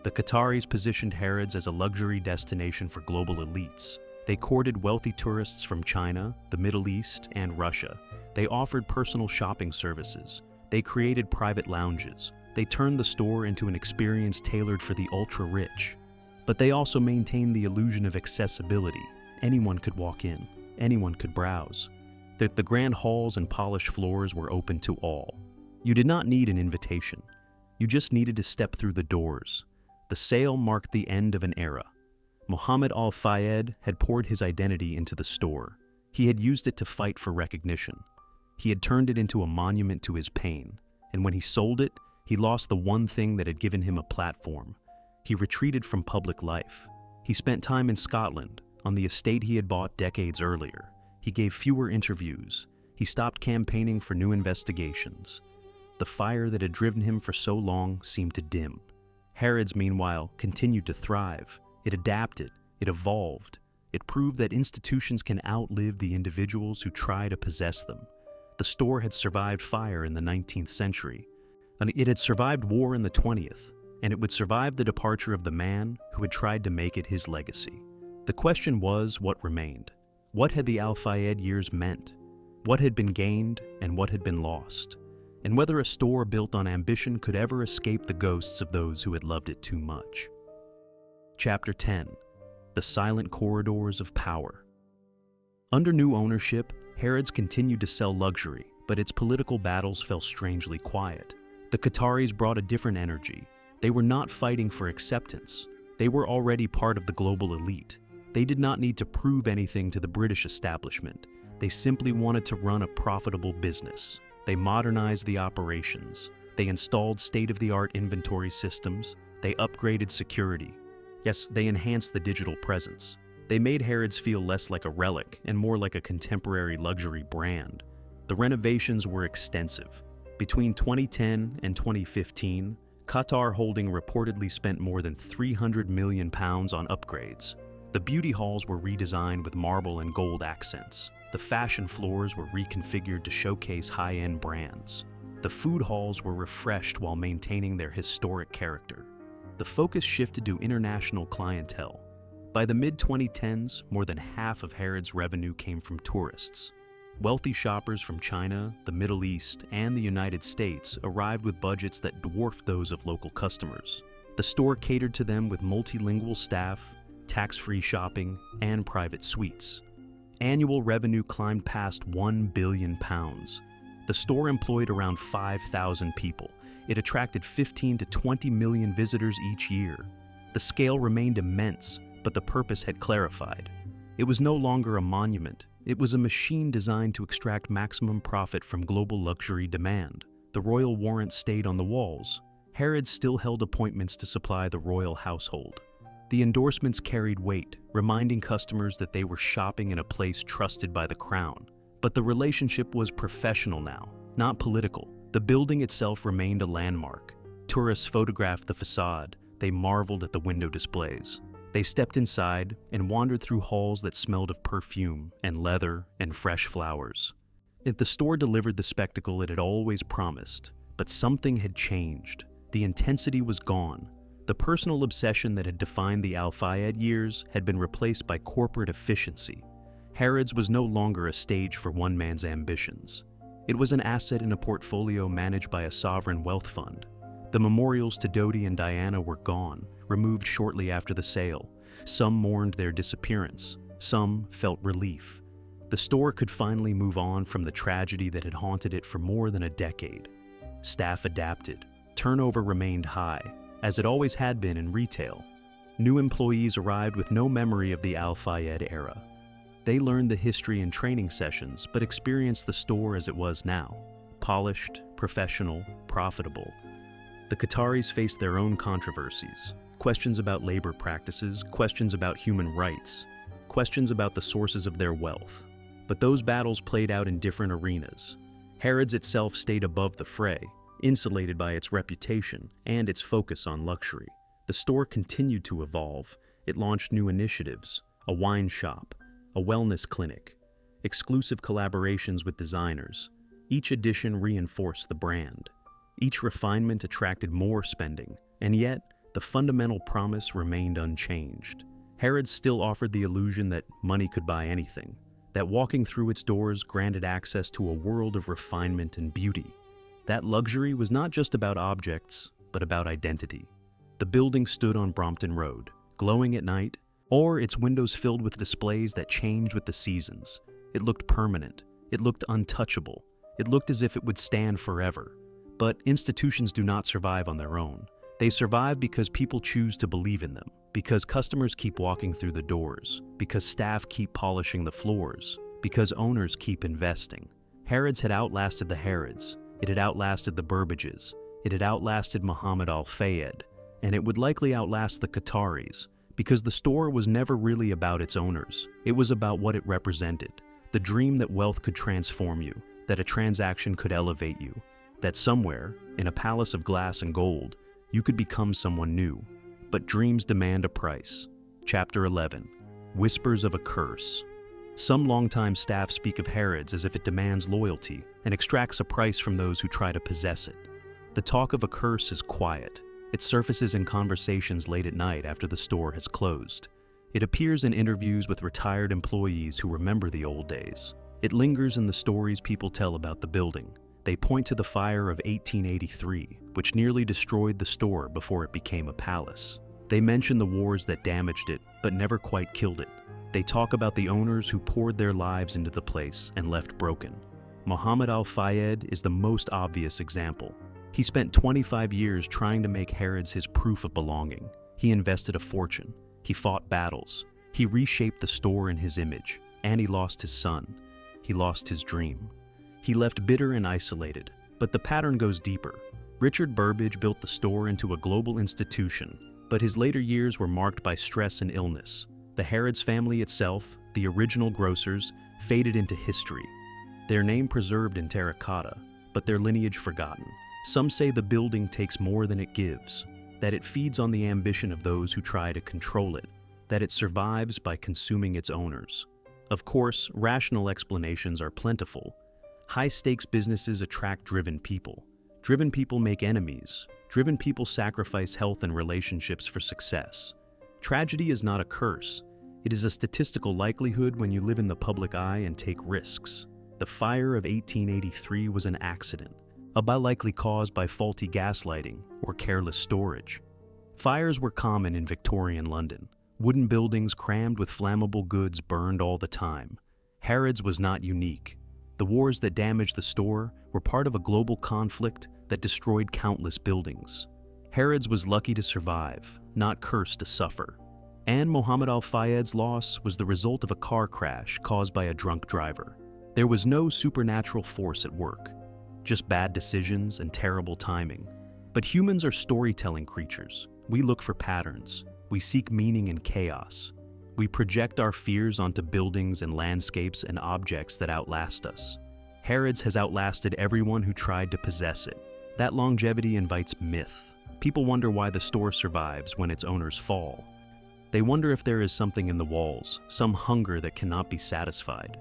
The Qataris positioned Harrods as a luxury destination for global elites. They courted wealthy tourists from China, the Middle East, and Russia. They offered personal shopping services. They created private lounges. They turned the store into an experience tailored for the ultra-rich. But they also maintained the illusion of accessibility. Anyone could walk in. Anyone could browse. The grand halls and polished floors were open to all. You did not need an invitation. You just needed to step through the doors. The sale marked the end of an era. Mohammed Al-Fayed had poured his identity into the store. He had used it to fight for recognition. He had turned it into a monument to his pain. And when he sold it, he lost the one thing that had given him a platform. He retreated from public life. He spent time in Scotland, on the estate he had bought decades earlier. He gave fewer interviews. He stopped campaigning for new investigations. The fire that had driven him for so long seemed to dim. Harrods, meanwhile, continued to thrive. It adapted. It evolved. It proved that institutions can outlive the individuals who try to possess them. The store had survived fire in the 19th century. And it had survived war in the 20th. And it would survive the departure of the man who had tried to make it his legacy. The question was what remained. What had the Al-Fayed years meant? What had been gained and what had been lost? And whether a store built on ambition could ever escape the ghosts of those who had loved it too much. Chapter 10. The Silent Corridors of Power. Under new ownership, Harrods continued to sell luxury, but its political battles fell strangely quiet. The Qataris brought a different energy. They were not fighting for acceptance. They were already part of the global elite. They did not need to prove anything to the British establishment. They simply wanted to run a profitable business. They modernized the operations. They installed state-of-the-art inventory systems. They upgraded security. Yes, they enhanced the digital presence. They made Harrods feel less like a relic and more like a contemporary luxury brand. The renovations were extensive. Between 2010 and 2015, Qatar Holding reportedly spent more than £300 million on upgrades. The beauty halls were redesigned with marble and gold accents. The fashion floors were reconfigured to showcase high-end brands. The food halls were refreshed while maintaining their historic character. The focus shifted to international clientele. By the mid-2010s, more than half of Harrods' revenue came from tourists. Wealthy shoppers from China, the Middle East, and the United States arrived with budgets that dwarfed those of local customers. The store catered to them with multilingual staff, tax-free shopping, and private suites. Annual revenue climbed past £1 billion. The store employed around 5,000 people. It attracted 15 to 20 million visitors each year. The scale remained immense, but the purpose had clarified. It was no longer a monument. It was a machine designed to extract maximum profit from global luxury demand. the royal warrant stayed on the walls. Harrods still held appointments to supply the royal household. The endorsements carried weight, reminding customers that they were shopping in a place trusted by the crown. But the relationship was professional now, not political. The building itself remained a landmark. Tourists photographed the facade. They marveled at the window displays. They stepped inside and wandered through halls that smelled of perfume and leather and fresh flowers. The store delivered the spectacle it had always promised, but something had changed. The intensity was gone. The personal obsession that had defined the Al-Fayed years had been replaced by corporate efficiency. Harrods was no longer a stage for one man's ambitions. It was an asset in a portfolio managed by a sovereign wealth fund. The memorials to Dodi and Diana were gone, removed shortly after the sale. Some mourned their disappearance. Some felt relief. The store could finally move on from the tragedy that had haunted it for more than a decade. Staff adapted. Turnover remained high, as it always had been in retail. New employees arrived with no memory of the Al-Fayed era. They learned the history in training sessions, but experienced the store as it was now. Polished, professional, profitable. The Qataris faced their own controversies. Questions about labor practices, questions about human rights, questions about the sources of their wealth. But those battles played out in different arenas. Harrods itself stayed above the fray, insulated by its reputation and its focus on luxury. The store continued to evolve. It launched new initiatives, a wine shop, a wellness clinic, exclusive collaborations with designers. Each addition reinforced the brand. Each refinement attracted more spending, and yet the fundamental promise remained unchanged. Harrods still offered the illusion that money could buy anything, that walking through its doors granted access to a world of refinement and beauty. That luxury was not just about objects, but about identity. The building stood on Brompton Road, glowing at night, or its windows filled with displays that changed with the seasons. It looked permanent. It looked untouchable. It looked as if it would stand forever. But institutions do not survive on their own. They survive because people choose to believe in them, because customers keep walking through the doors, because staff keep polishing the floors, because owners keep investing. Harrods had outlasted the Harrods. It had outlasted the Burbages. It had outlasted Muhammad Al-Fayed. And it would likely outlast the Qataris, because the store was never really about its owners. It was about what it represented. The dream that wealth could transform you, that a transaction could elevate you, that somewhere, in a palace of glass and gold, you could become someone new. But dreams demand a price. Chapter 11. Whispers of a Curse. Some longtime staff speak of Harrods as if it demands loyalty and extracts a price from those who try to possess it. The talk of a curse is quiet. It surfaces in conversations late at night after the store has closed. It appears in interviews with retired employees who remember the old days. It lingers in the stories people tell about the building. They point to the fire of 1883, which nearly destroyed the store before it became a palace. They mention the wars that damaged it, but never quite killed it. They talk about the owners who poured their lives into the place and left broken. Muhammad Al-Fayed is the most obvious example. He spent 25 years trying to make Harrods his proof of belonging. He invested a fortune. He fought battles. He reshaped the store in his image, and he lost his son. He lost his dream. He left bitter and isolated, but the pattern goes deeper. Richard Burbage built the store into a global institution, but his later years were marked by stress and illness. The Harrods family itself, the original grocers, faded into history. Their name preserved in terracotta, but their lineage forgotten. Some say the building takes more than it gives, that it feeds on the ambition of those who try to control it, that it survives by consuming its owners. Of course, rational explanations are plentiful. High-stakes businesses attract driven people. Driven people make enemies. Driven people sacrifice health and relationships for success. Tragedy is not a curse. It is a statistical likelihood when you live in the public eye and take risks. The fire of 1883 was an accident, likely caused by faulty gaslighting or careless storage. Fires were common in Victorian London. Wooden buildings crammed with flammable goods burned all the time. Harrods was not unique. The wars that damaged the store were part of a global conflict that destroyed countless buildings. Harrods was lucky to survive, not cursed to suffer. And Muhammad Al-Fayed's loss was the result of a car crash caused by a drunk driver. There was no supernatural force at work. just bad decisions and terrible timing. But humans are storytelling creatures. We look for patterns. We seek meaning in chaos. We project our fears onto buildings and landscapes and objects that outlast us. Harrods has outlasted everyone who tried to possess it. That longevity invites myth. People wonder why the store survives when its owners fall. They wonder if there is something in the walls, some hunger that cannot be satisfied.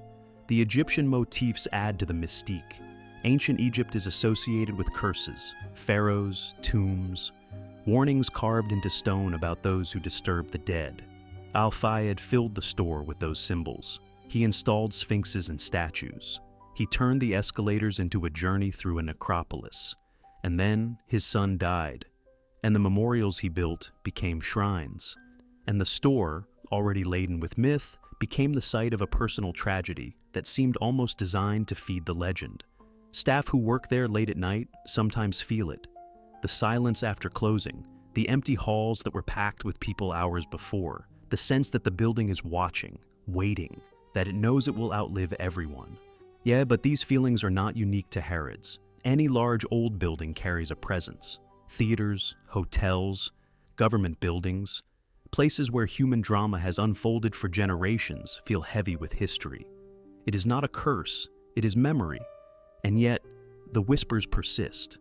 The Egyptian motifs add to the mystique. Ancient Egypt is associated with curses, pharaohs, tombs, warnings carved into stone about those who disturb the dead. Al-Fayed filled the store with those symbols. He installed sphinxes and statues. He turned the escalators into a journey through a necropolis. And then his son died, and the memorials he built became shrines. And the store, already laden with myth, became the site of a personal tragedy that seemed almost designed to feed the legend. Staff who work there late at night sometimes feel it. The silence after closing, the empty halls that were packed with people hours before, the sense that the building is watching, waiting, that it knows it will outlive everyone. Yeah, but these feelings are not unique to Harrods. Any large old building carries a presence. Theaters, hotels, government buildings, places where human drama has unfolded for generations feel heavy with history. It is not a curse, it is memory. And yet, the whispers persist.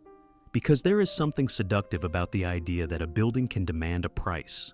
Because there is something seductive about the idea that a building can demand a price.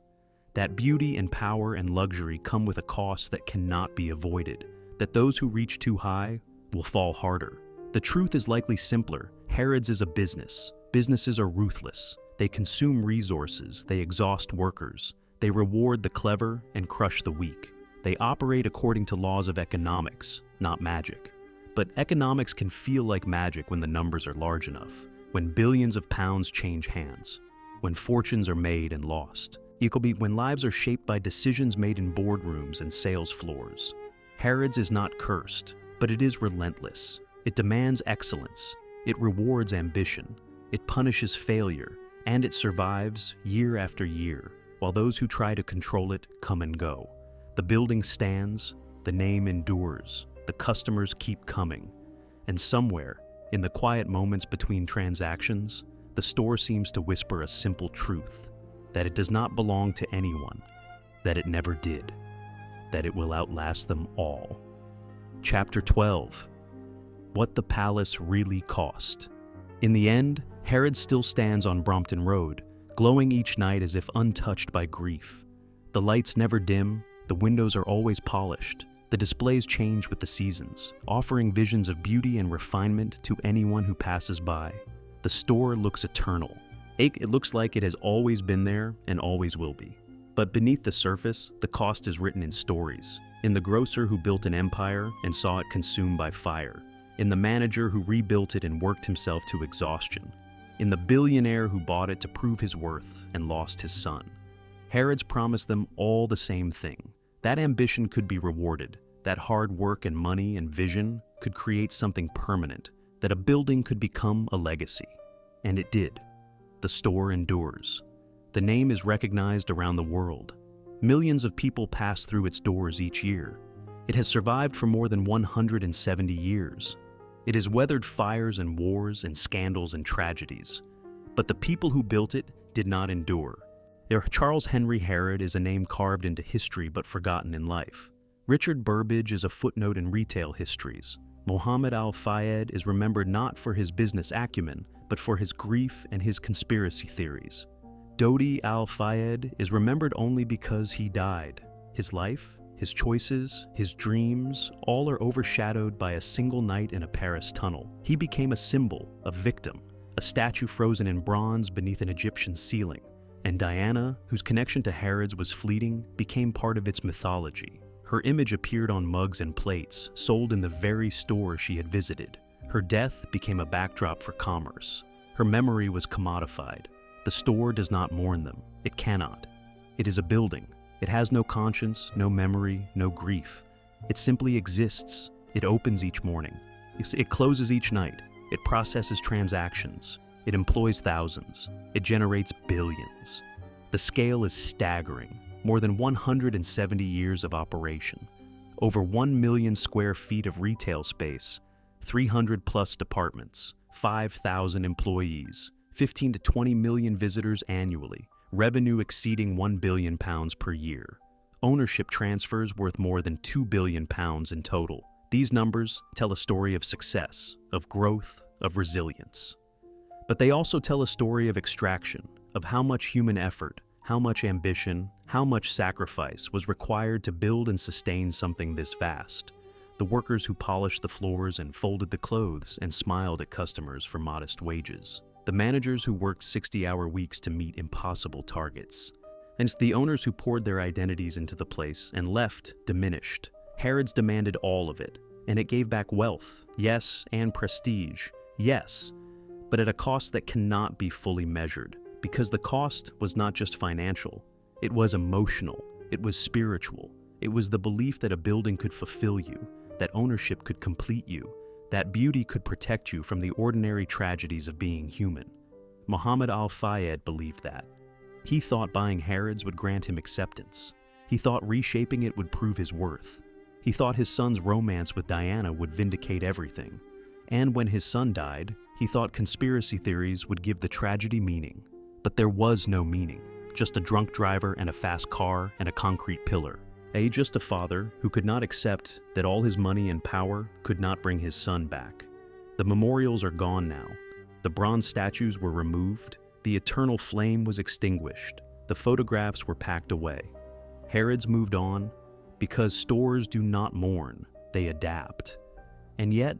That beauty and power and luxury come with a cost that cannot be avoided. That those who reach too high will fall harder. The truth is likely simpler. Harrods is a business. Businesses are ruthless. They consume resources, they exhaust workers. They reward the clever and crush the weak. They operate according to laws of economics, not magic. But economics can feel like magic when the numbers are large enough, when billions of pounds change hands, when fortunes are made and lost. It could be when lives are shaped by decisions made in boardrooms and sales floors. Harrods is not cursed, but it is relentless. It demands excellence. It rewards ambition. It punishes failure, and it survives year after year, while those who try to control it come and go. The building stands, the name endures, the customers keep coming, and somewhere, in the quiet moments between transactions, the store seems to whisper a simple truth, that it does not belong to anyone, that it never did, that it will outlast them all. Chapter 12. What the Palace Really Cost. In the end, Harrods still stands on Brompton Road, glowing each night as if untouched by grief. The lights never dim, the windows are always polished, the displays change with the seasons, offering visions of beauty and refinement to anyone who passes by. The store looks eternal. It looks like it has always been there and always will be. But beneath the surface, the cost is written in stories. In the grocer who built an empire and saw it consumed by fire. In the manager who rebuilt it and worked himself to exhaustion. In the billionaire who bought it to prove his worth and lost his son. Harrods promised them all the same thing. That ambition could be rewarded. That hard work and money and vision could create something permanent. That a building could become a legacy. And it did. The store endures. The name is recognized around the world. Millions of people pass through its doors each year. It has survived for more than 170 years. It has weathered fires and wars and scandals and tragedies. But the people who built it did not endure. Charles Henry Harrod is a name carved into history but forgotten in life. Richard Burbage is a footnote in retail histories. Mohammed Al-Fayed is remembered not for his business acumen, but for his grief and his conspiracy theories. Dodi Al-Fayed is remembered only because he died. His life, his choices, his dreams, all are overshadowed by a single night in a Paris tunnel. He became a symbol, a victim, a statue frozen in bronze beneath an Egyptian ceiling. And Diana, whose connection to Harrods was fleeting, became part of its mythology. Her image appeared on mugs and plates, sold in the very store she had visited. Her death became a backdrop for commerce. Her memory was commodified. The store does not mourn them. It cannot. It is a building. It has no conscience, no memory, no grief. It simply exists. It opens each morning. It closes each night. It processes transactions. It employs thousands. It generates billions. The scale is staggering. More than 170 years of operation. Over 1 million square feet of retail space. 300 plus departments. 5,000 employees, 15 to 20 million visitors annually, revenue exceeding £1 billion per year. Ownership transfers worth more than £2 billion in total. These numbers tell a story of success, of growth, of resilience. But they also tell a story of extraction, of how much human effort, how much ambition, how much sacrifice was required to build and sustain something this vast. The workers who polished the floors and folded the clothes and smiled at customers for modest wages. The managers who worked 60-hour weeks to meet impossible targets. And it's the owners who poured their identities into the place and left diminished. Harrods demanded all of it, and it gave back wealth, yes, and prestige, yes, but at a cost that cannot be fully measured. Because the cost was not just financial, it was emotional, it was spiritual, it was the belief that a building could fulfill you, that ownership could complete you, that beauty could protect you from the ordinary tragedies of being human. Muhammad Al-Fayed believed that. He thought buying Harrods would grant him acceptance. He thought reshaping it would prove his worth. He thought his son's romance with Diana would vindicate everything. And when his son died, he thought conspiracy theories would give the tragedy meaning. But there was no meaning, just a drunk driver and a fast car and a concrete pillar. Just a father who could not accept that all his money and power could not bring his son back. The memorials are gone now. The bronze statues were removed. The eternal flame was extinguished. The photographs were packed away. Harrods moved on because stores do not mourn, they adapt. And yet,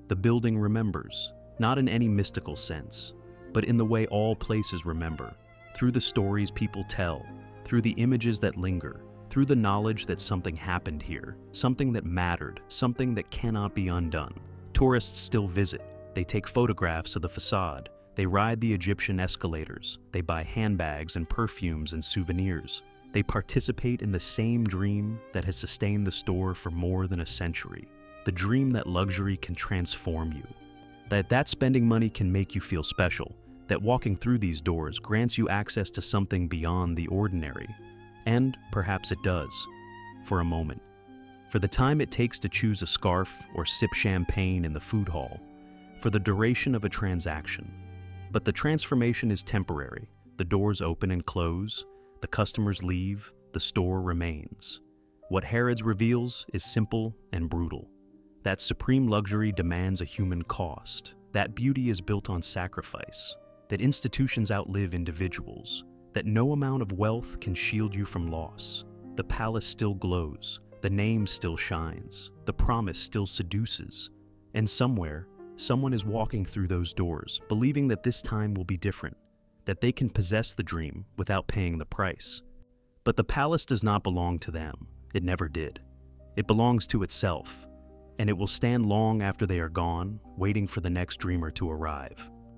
the building remembers, not in any mystical sense, but in the way all places remember, through the stories people tell, through the images that linger, through the knowledge that something happened here, something that mattered, something that cannot be undone. Tourists still visit. They take photographs of the facade. They ride the Egyptian escalators. They buy handbags and perfumes and souvenirs. They participate in the same dream that has sustained the store for more than a century. The dream that luxury can transform you. That spending money can make you feel special. That walking through these doors grants you access to something beyond the ordinary. And perhaps it does, for a moment. For the time it takes to choose a scarf or sip champagne in the food hall. For the duration of a transaction. But the transformation is temporary. The doors open and close. The customers leave. The store remains. What Harrods reveals is simple and brutal. That supreme luxury demands a human cost. That beauty is built on sacrifice. That institutions outlive individuals. That no amount of wealth can shield you from loss. The palace still glows. The name still shines. The promise still seduces. And somewhere, someone is walking through those doors, believing that this time will be different, that they can possess the dream without paying the price. But the palace does not belong to them. It never did. It belongs to itself, and it will stand long after they are gone, waiting for the next dreamer to arrive.